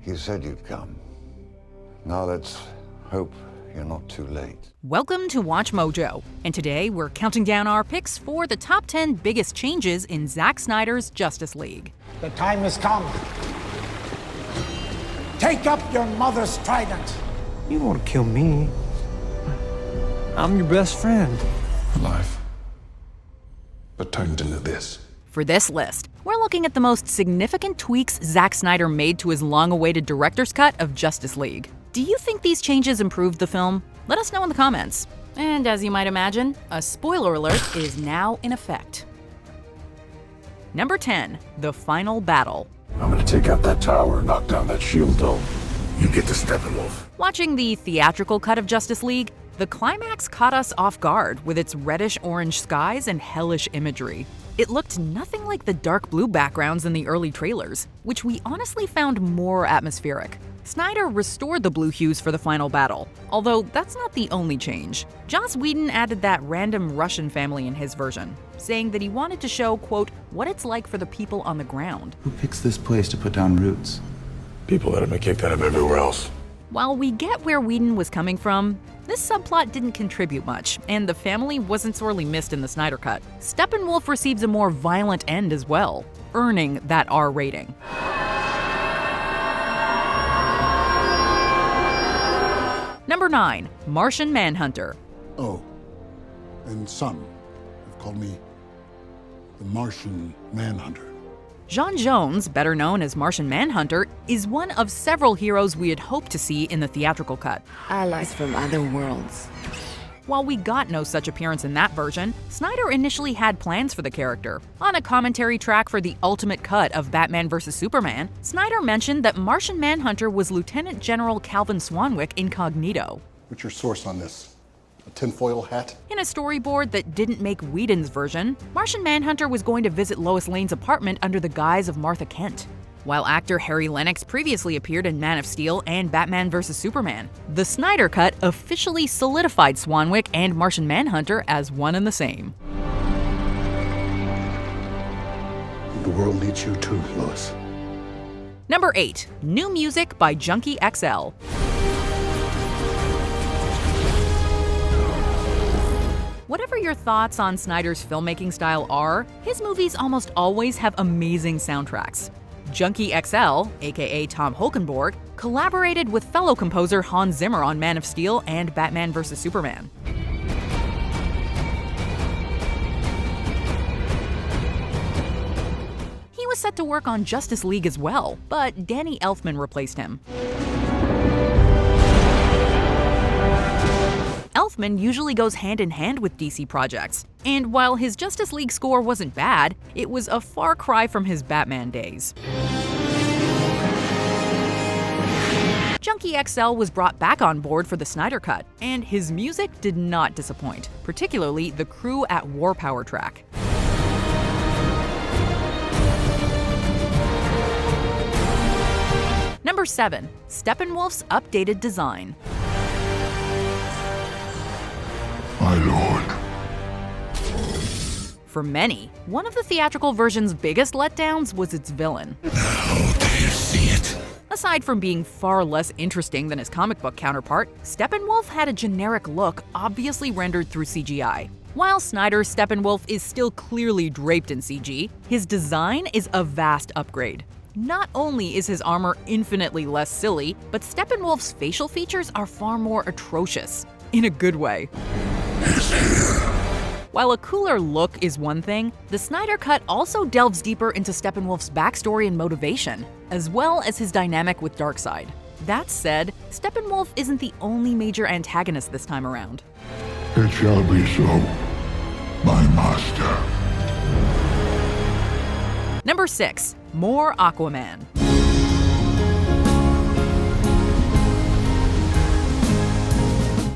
You said you'd come. Now let's hope you're not too late. Welcome to Watch Mojo, and today we're counting down our picks for the top 10 biggest changes in Zack Snyder's Justice League. The time has come. Take up your mother's trident. You won't kill me. I'm your best friend. Life, but turned into this. For this list, we're looking at the most significant tweaks Zack Snyder made to his long-awaited director's cut of Justice League. Do you think these changes improved the film? Let us know in the comments. And as you might imagine, a spoiler alert is now in effect. Number 10, the final battle. I'm gonna take out that tower and knock down that shield dome. You get to Steppenwolf. Watching the theatrical cut of Justice League, the climax caught us off guard with its reddish-orange skies and hellish imagery. It looked nothing like the dark blue backgrounds in the early trailers, which we honestly found more atmospheric. Snyder restored the blue hues for the final battle, although that's not the only change. Joss Whedon added that random Russian family in his version, saying that he wanted to show, quote, what it's like for the people on the ground. Who picks this place to put down roots? People that have been kicked out of everywhere else. While we get where Whedon was coming from, this subplot didn't contribute much, and the family wasn't sorely missed in the Snyder Cut. Steppenwolf receives a more violent end as well, earning that R rating. Number 9, Martian Manhunter. Oh, and some have called me the Martian Manhunter. J'onn J'onzz, better known as Martian Manhunter, is one of several heroes we had hoped to see in the theatrical cut. Allies from other worlds. While we got no such appearance in that version, Snyder initially had plans for the character. On a commentary track for the ultimate cut of Batman vs. Superman, Snyder mentioned that Martian Manhunter was Lieutenant General Calvin Swanwick incognito. What's your source on this? A tinfoil hat? In a storyboard that didn't make Whedon's version, Martian Manhunter was going to visit Lois Lane's apartment under the guise of Martha Kent. While actor Harry Lennox previously appeared in Man of Steel and Batman vs. Superman, the Snyder Cut officially solidified Swanwick and Martian Manhunter as one and the same. The world needs you too, Lois. Number 8, new music by Junkie XL. Whatever your thoughts on Snyder's filmmaking style are, his movies almost always have amazing soundtracks. Junkie XL, aka Tom Holkenborg, collaborated with fellow composer Hans Zimmer on Man of Steel and Batman vs. Superman. He was set to work on Justice League as well, but Danny Elfman replaced him. Elfman usually goes hand in hand with DC projects, and while his Justice League score wasn't bad, it was a far cry from his Batman days. Junkie XL was brought back on board for the Snyder Cut, and his music did not disappoint, particularly the Crew at War Power track. Number 7, Steppenwolf's updated design. My lord. For many, one of the theatrical version's biggest letdowns was its villain. How do you see it? Aside from being far less interesting than his comic book counterpart, Steppenwolf had a generic look obviously rendered through CGI. While Snyder's Steppenwolf is still clearly draped in CG, his design is a vast upgrade. Not only is his armor infinitely less silly, but Steppenwolf's facial features are far more atrocious, in a good way. While a cooler look is one thing, the Snyder Cut also delves deeper into Steppenwolf's backstory and motivation, as well as his dynamic with Darkseid. That said, Steppenwolf isn't the only major antagonist this time around. It shall be so, my master. Number 6, more Aquaman.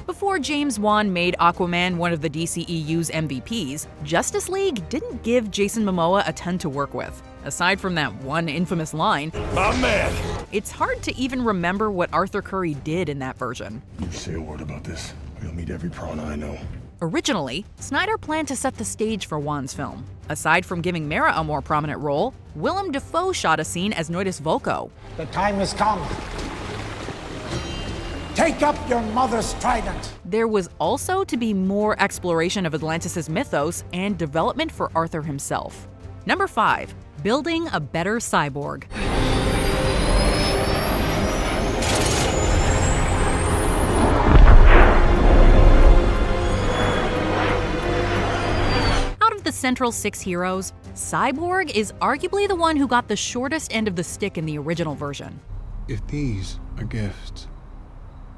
Before James Wan made Aquaman one of the DCEU's MVPs, Justice League didn't give Jason Momoa a ton to work with. Aside from that one infamous line, My man! It's hard to even remember what Arthur Curry did in that version. You say a word about this, or you'll meet every piranha I know. Originally, Snyder planned to set the stage for Wan's film. Aside from giving Mara a more prominent role, Willem Dafoe shot a scene as Nordis Volko. The time has come. Take up your mother's trident. There was also to be more exploration of Atlantis' mythos and development for Arthur himself. Number 5. Building a better cyborg. Out of the central 6 heroes, Cyborg is arguably the one who got the shortest end of the stick in the original version. If these are gifts,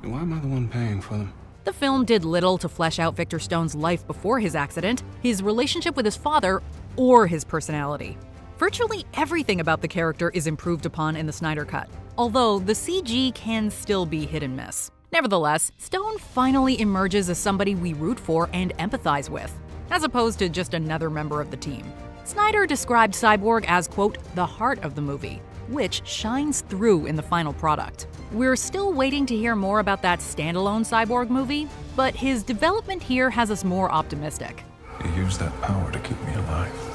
then why am I the one paying for them? The film did little to flesh out Victor Stone's life before his accident, his relationship with his father, or his personality. Virtually everything about the character is improved upon in the Snyder Cut, although the CG can still be hit and miss. Nevertheless, Stone finally emerges as somebody we root for and empathize with, as opposed to just another member of the team. Snyder described Cyborg as, quote, the heart of the movie, which shines through in the final product. We're still waiting to hear more about that standalone Cyborg movie, but his development here has us more optimistic. You use that power to keep me alive.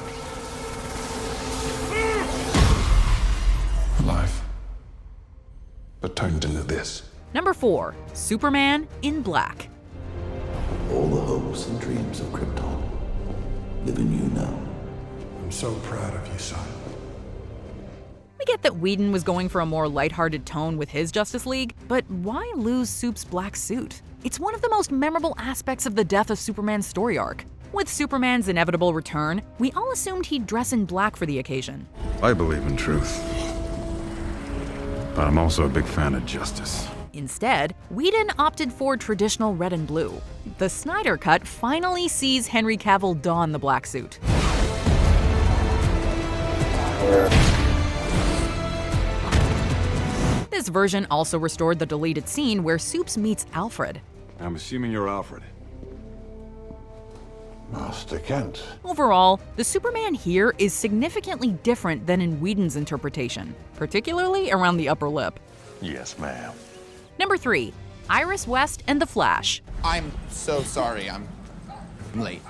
Alive. But turned into this. Number 4. Superman in Black. All the hopes and dreams of Krypton live in you now. I'm so proud of you, son. We get that Whedon was going for a more lighthearted tone with his Justice League, but why lose Soup's black suit? It's one of the most memorable aspects of the death of Superman's story arc. With Superman's inevitable return, we all assumed he'd dress in black for the occasion. I believe in truth. But I'm also a big fan of justice. Instead, Whedon opted for traditional red and blue. The Snyder Cut finally sees Henry Cavill don the black suit. This version also restored the deleted scene where Soups meets Alfred. I'm assuming you're Alfred. Master Kent. Overall, the Superman here is significantly different than in Whedon's interpretation, particularly around the upper lip. Yes, ma'am. Number 3. Iris West and the Flash. I'm so sorry, I'm late.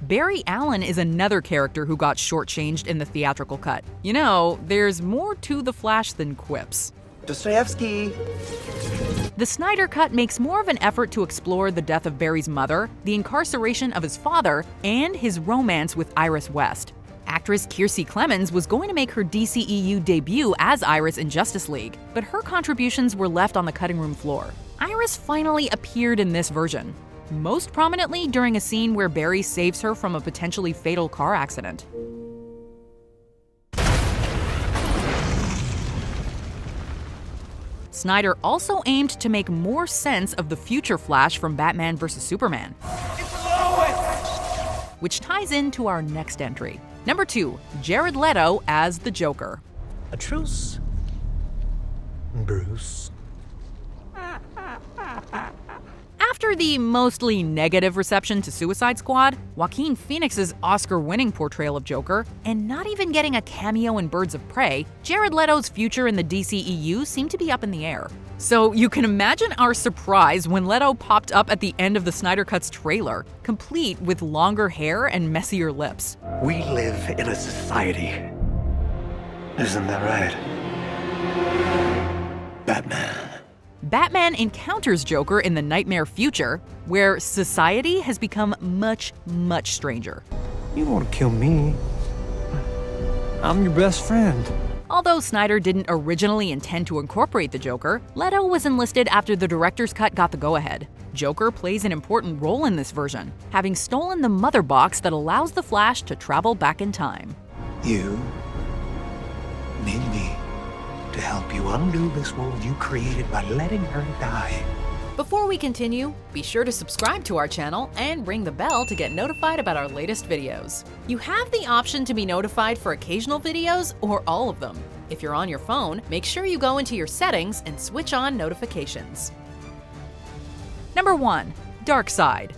Barry Allen is another character who got shortchanged in the theatrical cut. You know, there's more to the Flash than quips. Dostoevsky. The Snyder Cut makes more of an effort to explore the death of Barry's mother, the incarceration of his father, and his romance with Iris West. Actress Kiersey Clemons was going to make her DCEU debut as Iris in Justice League, but her contributions were left on the cutting room floor. Iris finally appeared in this version, most prominently during a scene where Barry saves her from a potentially fatal car accident. Snyder also aimed to make more sense of the future Flash from Batman vs. Superman, which ties into our next entry. Number 2, Jared Leto as the Joker. A truce, Bruce. After the mostly negative reception to Suicide Squad, Joaquin Phoenix's Oscar-winning portrayal of Joker, and not even getting a cameo in Birds of Prey, Jared Leto's future in the DCEU seemed to be up in the air. So you can imagine our surprise when Leto popped up at the end of the Snyder Cut's trailer, complete with longer hair and messier lips. We live in a society. Isn't that right? Batman. Batman encounters Joker in the nightmare future, where society has become much, much stranger. You want to kill me? I'm your best friend. Although Snyder didn't originally intend to incorporate the Joker, Leto was enlisted after the director's cut got the go-ahead. Joker plays an important role in this version, having stolen the mother box that allows the Flash to travel back in time. You need me to help you undo this world you created by letting her die. Before we continue, be sure to subscribe to our channel and ring the bell to get notified about our latest videos. You have the option to be notified for occasional videos or all of them. If you're on your phone, make sure you go into your settings and switch on notifications. Number 1. Darkseid.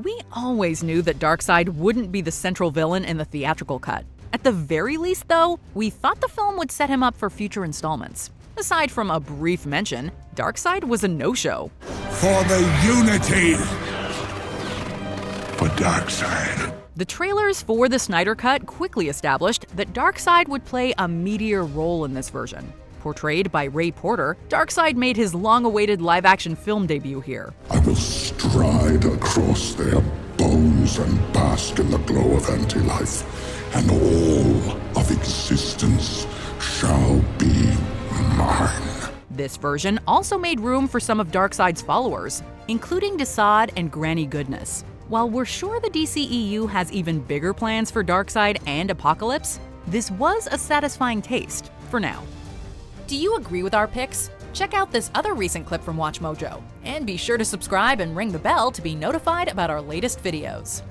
We always knew that Darkseid wouldn't be the central villain in the theatrical cut. At the very least, though, we thought the film would set him up for future installments. Aside from a brief mention, Darkseid was a no-show. For the unity! For Darkseid. The trailers for the Snyder Cut quickly established that Darkseid would play a meatier role in this version. Portrayed by Ray Porter, Darkseid made his long-awaited live-action film debut here. I will stride across their bones and bask in the glow of anti-life, and all of existence shall be mine. This version also made room for some of Darkseid's followers, including Desaad and Granny Goodness. While we're sure the DCEU has even bigger plans for Darkseid and Apocalypse, this was a satisfying taste for now. Do you agree with our picks? Check out this other recent clip from WatchMojo, and be sure to subscribe and ring the bell to be notified about our latest videos.